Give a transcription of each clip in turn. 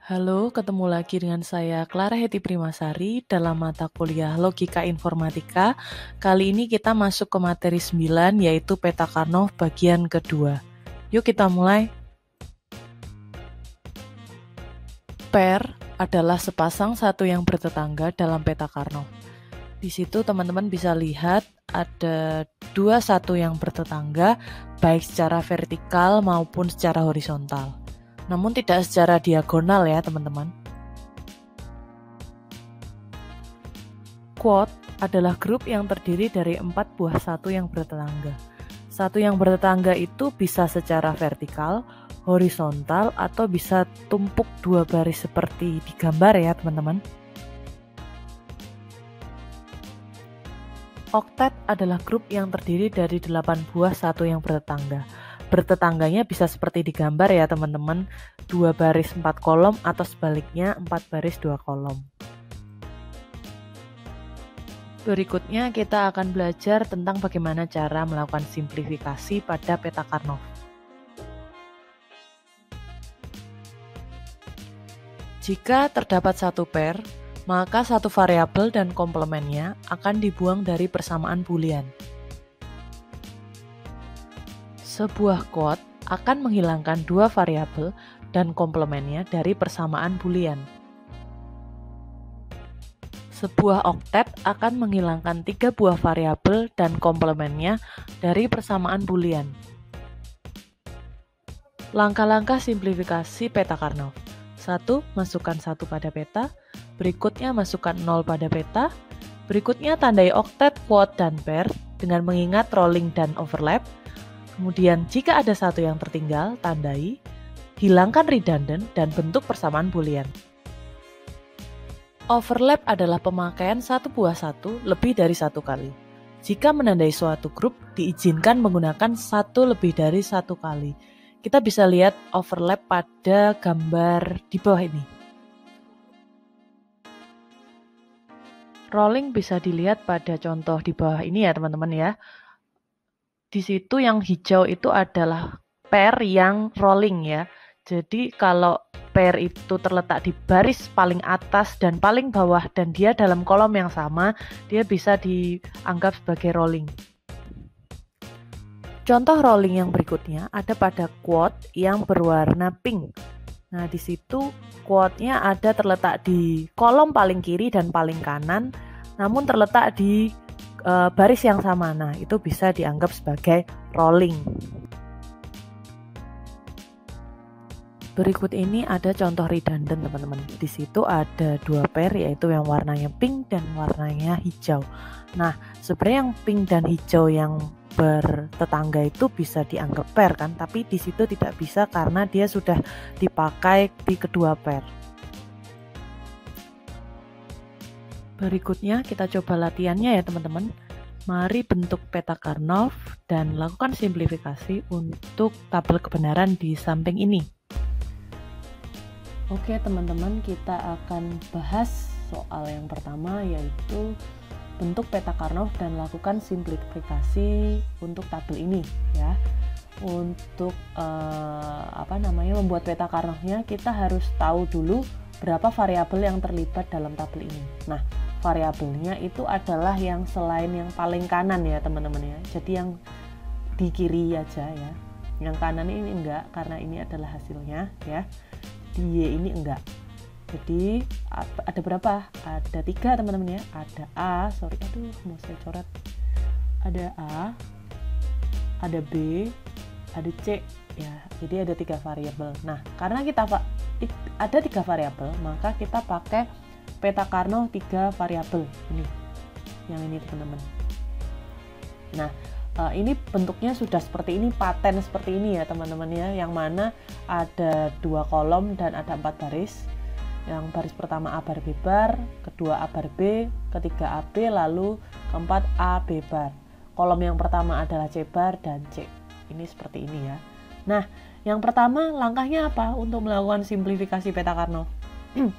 Halo, ketemu lagi dengan saya Clara Heti Primasari dalam mata kuliah Logika Informatika. Kali ini kita masuk ke materi 9 yaitu peta Karnoff bagian kedua. Yuk kita mulai. Pair adalah sepasang satu yang bertetangga dalam peta Karnoff. Di situ teman-teman bisa lihat ada dua satu yang bertetangga baik secara vertikal maupun secara horizontal. Namun tidak secara diagonal ya teman-teman. Quad adalah grup yang terdiri dari 4 buah satu yang bertetangga. Satu yang bertetangga itu bisa secara vertikal, horizontal, atau bisa tumpuk dua baris seperti di gambar ya teman-teman. Oktet adalah grup yang terdiri dari 8 buah satu yang bertetangga. Bertetangganya bisa seperti di gambar ya teman-teman, 2 baris 4 kolom atau sebaliknya 4 baris 2 kolom. Berikutnya kita akan belajar tentang bagaimana cara melakukan simplifikasi pada peta Karnoff. Jika terdapat satu pair, maka satu variabel dan komplemennya akan dibuang dari persamaan Boolean. Sebuah quad akan menghilangkan dua variabel dan komplemennya dari persamaan Boolean. Sebuah oktet akan menghilangkan 3 buah variabel dan komplemennya dari persamaan Boolean. Langkah-langkah simplifikasi peta Karnoff. 1. Masukkan 1 pada peta. Berikutnya masukkan 0 pada peta. Berikutnya tandai oktet, quad, dan pair dengan mengingat rolling dan overlap. Kemudian jika ada satu yang tertinggal, tandai, hilangkan redundant, dan bentuk persamaan Boolean. Overlap adalah pemakaian satu buah satu lebih dari satu kali. Jika menandai suatu grup, diizinkan menggunakan satu lebih dari satu kali. Kita bisa lihat overlap pada gambar di bawah ini. Rolling bisa dilihat pada contoh di bawah ini ya teman-teman ya. Di situ yang hijau itu adalah pair yang rolling ya. Jadi kalau pair itu terletak di baris paling atas dan paling bawah dan dia dalam kolom yang sama, dia bisa dianggap sebagai rolling. Contoh rolling yang berikutnya ada pada quad yang berwarna pink. Nah, di situ quadnya ada terletak di kolom paling kiri dan paling kanan, namun terletak di baris yang sama. Nah, itu bisa dianggap sebagai rolling. Berikut ini ada contoh redundant teman-teman. Di situ ada dua pair yaitu yang warnanya pink dan warnanya hijau. Nah, sebenarnya yang pink dan hijau yang bertetangga itu bisa dianggap pair kan, tapi di situ tidak bisa karena dia sudah dipakai di kedua pair. Berikutnya kita coba latihannya ya teman-teman. Mari bentuk peta Karnoff dan lakukan simplifikasi untuk tabel kebenaran di samping ini. Oke teman-teman, kita akan bahas soal yang pertama yaitu bentuk peta Karnoff dan lakukan simplifikasi untuk tabel ini ya. Untuk membuat peta Karnoffnya kita harus tahu dulu berapa variabel yang terlibat dalam tabel ini. Nah, variabelnya itu adalah yang selain yang paling kanan ya teman-teman ya. Jadi yang di kiri aja ya. Yang kanan ini enggak karena ini adalah hasilnya ya. Di Y ini enggak. Jadi ada berapa? Ada 3 teman-teman ya. Ada A, mau saya coret. Ada A, ada B, ada C ya. Jadi ada 3 variabel. Nah, karena kita ada 3 variabel, maka kita pakai peta Karnoff 3 variabel ini. Yang ini teman-teman. Nah, ini bentuknya sudah seperti ini, paten seperti ini ya teman-teman ya, yang mana ada 2 kolom dan ada 4 baris. Yang baris pertama A bar B bar, kedua A bar B, ketiga AB, lalu keempat A B bar. Kolom yang pertama adalah C bar dan C. Ini seperti ini ya. Nah, yang pertama langkahnya apa untuk melakukan simplifikasi peta Karnoff?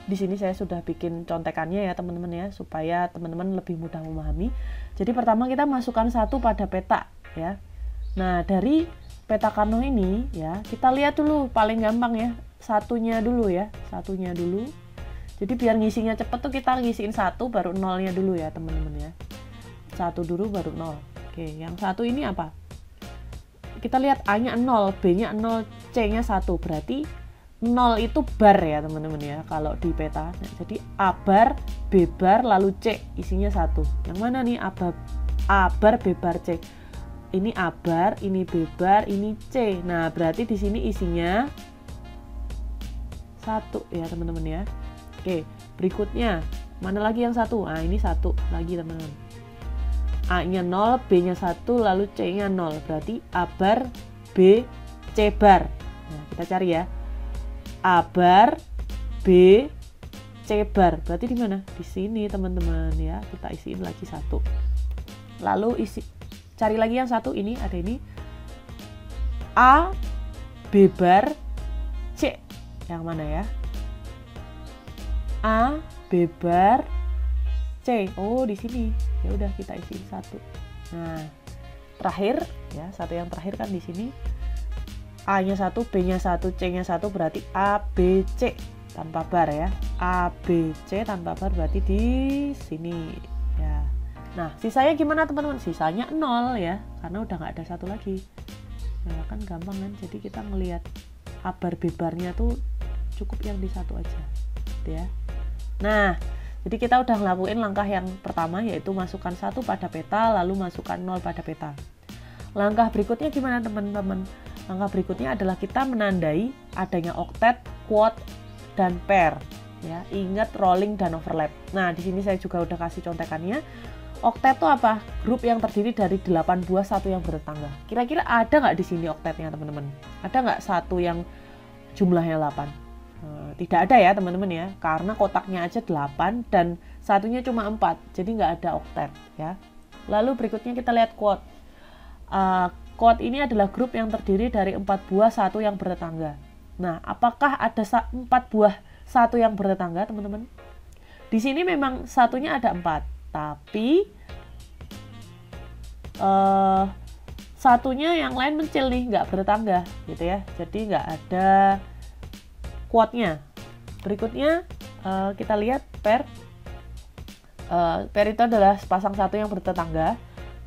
Di sini saya sudah bikin contekannya ya teman-teman ya, supaya teman-teman lebih mudah memahami. Jadi pertama kita masukkan 1 pada peta ya. Nah, dari peta Karnoff ini ya, kita lihat dulu paling gampang ya. satunya dulu ya, satunya dulu. Jadi biar ngisinya cepet tuh kita ngisiin 1 baru nolnya dulu ya teman-teman ya. 1 dulu baru 0. Oke, yang satu ini apa? Kita lihat A-nya 0, B-nya 0, C-nya 1. Berarti 0 itu bar ya teman-teman ya kalau di peta. Nah, jadi A bar, B bar, lalu C isinya 1. Yang mana nih A bar, B bar, C? Ini A bar, ini B bar, ini C. Nah, berarti di sini isinya 1 ya teman-teman ya. Oke, berikutnya mana lagi yang 1? Nah, ini 1 lagi teman-teman. A-nya 0, B-nya 1, lalu C-nya 0. Berarti A bar, B, C bar. Nah, kita cari ya. A bar, B, C bar. Berarti di mana? Di sini teman-teman ya. Kita isiin lagi 1. Lalu cari lagi yang 1 ini, ada ini. A, B bar, C. Yang mana ya? A, B bar, C. Oh, di sini. Ya udah kita isiin 1. Nah, terakhir ya, satu yang terakhir kan di sini. A-nya 1, B-nya 1, C-nya 1 berarti A, B, C tanpa bar ya. A, B, C tanpa bar berarti di sini ya. Nah, sisanya gimana teman-teman? Sisanya 0 ya, karena udah nggak ada 1 lagi. Nah, kan gampang kan? Jadi kita ngelihat A bar, B barnya tuh cukup yang di 1 aja gitu ya. Nah, jadi kita udah ngelakuin langkah yang pertama yaitu masukkan 1 pada peta lalu masukkan 0 pada peta. Langkah berikutnya gimana teman-teman? Langkah berikutnya adalah kita menandai adanya oktet, quote, dan pair ya. Ingat rolling dan overlap. Nah, di sini saya juga udah kasih contekannya. Oktet itu apa? Grup yang terdiri dari 8 buah satu yang bertetangga. Kira-kira ada nggak di sini oktetnya teman-teman? Ada nggak satu yang jumlahnya 8? Tidak ada ya teman-teman ya, karena kotaknya aja 8 dan satunya cuma 4, jadi nggak ada oktet ya. Lalu berikutnya kita lihat quote. Quote ini adalah grup yang terdiri dari 4 buah satu yang bertetangga. Nah, apakah ada 4 buah satu yang bertetangga teman-teman? Di sini memang satunya ada 4, tapi satunya yang lain mencil nih, nggak bertetangga gitu ya, jadi nggak ada quote-nya. Berikutnya kita lihat pair. Pair itu adalah sepasang satu yang bertetangga.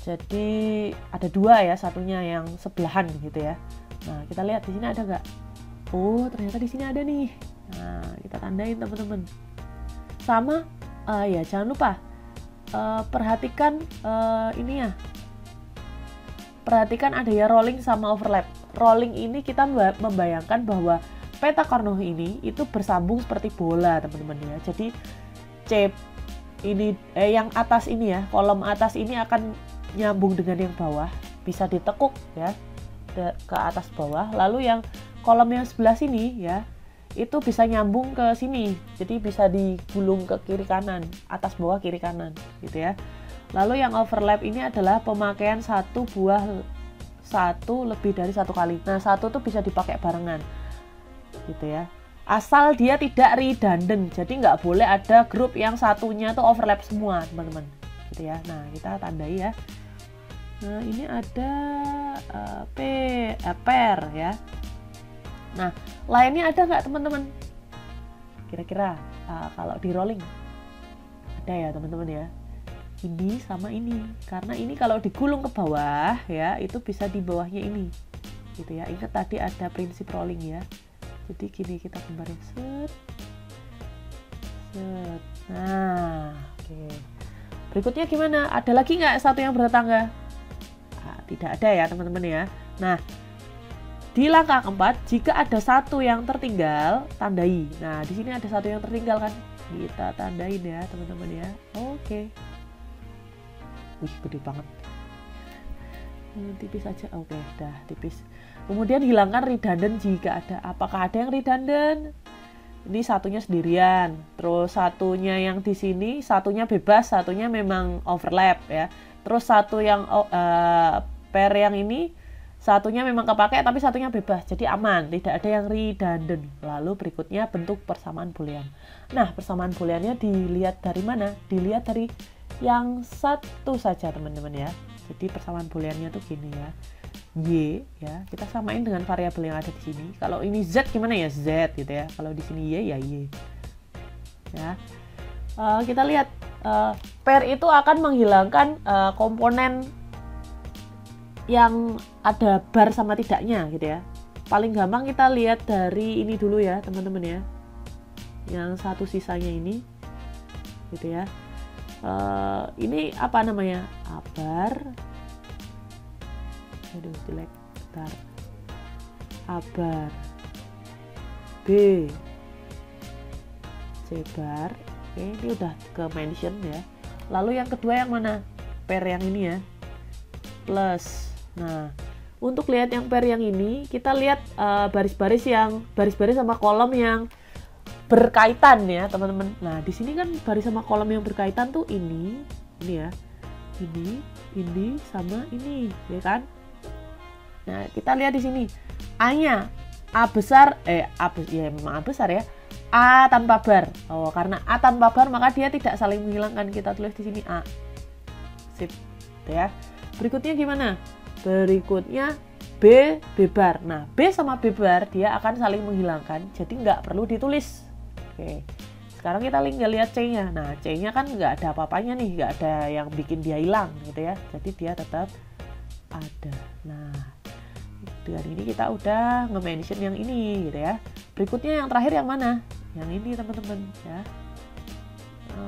Jadi ada 2 ya, satunya yang sebelahan gitu ya. Nah, kita lihat di sini ada nggak? Oh, ternyata di sini ada nih. Nah, kita tandain teman-teman. Sama ya, jangan lupa perhatikan ini ya. Perhatikan ada ya rolling sama overlap. Rolling ini kita membayangkan bahwa peta Carnot ini itu bersambung seperti bola teman-teman ya. Jadi C ini yang atas ini ya, kolom atas ini akan nyambung dengan yang bawah, bisa ditekuk ya ke atas bawah. Lalu yang kolom yang sebelah sini ya, itu bisa nyambung ke sini. Jadi bisa digulung ke kiri kanan, atas bawah kiri kanan gitu ya. Lalu yang overlap ini adalah pemakaian satu lebih dari 1 kali. Nah, 1 tuh bisa dipakai barengan gitu ya, asal dia tidak redundant. Jadi nggak boleh ada grup yang satunya tuh overlap semua teman-teman gitu ya. Nah, kita tandai ya. Nah, ini ada pair ya. Nah, lainnya ada nggak teman-teman? Kira-kira kalau di rolling ada ya teman-teman ya. Ini sama ini, karena ini kalau digulung ke bawah ya, itu bisa di bawahnya ini gitu ya. Ingat tadi ada prinsip rolling ya. Jadi gini, kita gambarin set. Nah, oke. Berikutnya gimana? Ada lagi nggak satu yang bertetangga? Nah, tidak ada ya teman-teman ya. Nah, di langkah keempat, jika ada satu yang tertinggal, tandai. Nah, di sini ada satu yang tertinggal kan? Kita tandain ya teman-teman ya. Oke. Wih, gede banget. Tipis aja. Oke, udah tipis. Kemudian hilangkan redundant jika ada. Apakah ada yang redundant? Ini satunya sendirian. Terus satunya yang di sini, satunya bebas, satunya memang overlap ya. Terus satu yang pair yang ini, satunya memang kepakai tapi satunya bebas. Jadi aman, tidak ada yang redundant. Lalu berikutnya bentuk persamaan boolean. Nah, persamaan booleannya dilihat dari mana? Dilihat dari yang satu saja teman-teman ya. Jadi persamaan booleannya tuh gini ya. Y ya, kita samain dengan variabel yang ada di sini. Kalau ini Z gimana ya, Z gitu ya. Kalau di sini Y ya Y. Ya. Kita lihat pair itu akan menghilangkan komponen yang ada bar sama tidaknya gitu ya. Paling gampang kita lihat dari ini dulu ya teman-teman ya, yang satu sisanya ini gitu ya. Ini apa namanya, abar, aduh jelek, bentar, abar B C bar. Oke, ini udah ke mention ya. Lalu yang kedua yang mana, pair yang ini ya, plus. Nah, untuk lihat yang pair yang ini, kita lihat baris-baris sama kolom yang berkaitan ya teman-teman. Nah, di sini kan baris sama kolom yang berkaitan tuh ini ya, ini sama ini, ya kan? Nah, kita lihat di sini A-nya A besar, ya memang A besar ya, A tanpa bar. Oh, karena A tanpa bar maka dia tidak saling menghilangkan. Kita tulis di sini A. Sip, ya. Berikutnya gimana? Berikutnya B bar. Nah, B sama B bar dia akan saling menghilangkan, jadi nggak perlu ditulis. Oke, sekarang kita tinggal lihat C-nya. Nah, C-nya kan nggak ada apa-apanya nih, nggak ada yang bikin dia hilang gitu ya, jadi dia tetap ada. Nah, dengan ini kita udah nge-mention yang ini gitu ya. Berikutnya yang terakhir yang mana? Yang ini teman-teman ya.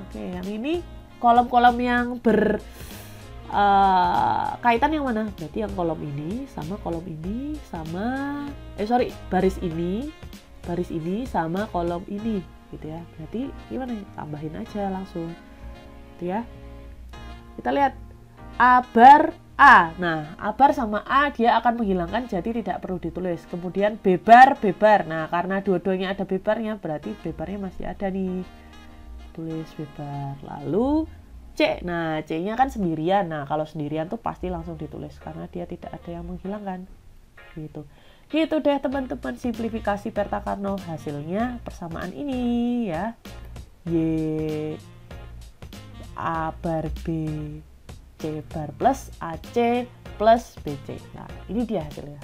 Oke, yang ini kolom-kolom yang kaitan yang mana? Berarti yang kolom ini sama kolom ini sama baris ini sama kolom ini gitu ya. Berarti gimana? Tambahin aja langsung gitu ya. Kita lihat A bar A. Nah, A bar sama A dia akan menghilangkan, jadi tidak perlu ditulis. Kemudian B bar. Nah, karena dua-duanya ada B barnya, berarti B barnya masih ada nih. Tulis B bar. Lalu C. Nah, C-nya kan sendirian. Nah, kalau sendirian tuh pasti langsung ditulis karena dia tidak ada yang menghilangkan. Gitu. Gitu deh teman-teman, simplifikasi Perta-Karno. Hasilnya persamaan ini ya. Y A bar B C bar plus AC plus BC. Nah, ini dia hasilnya.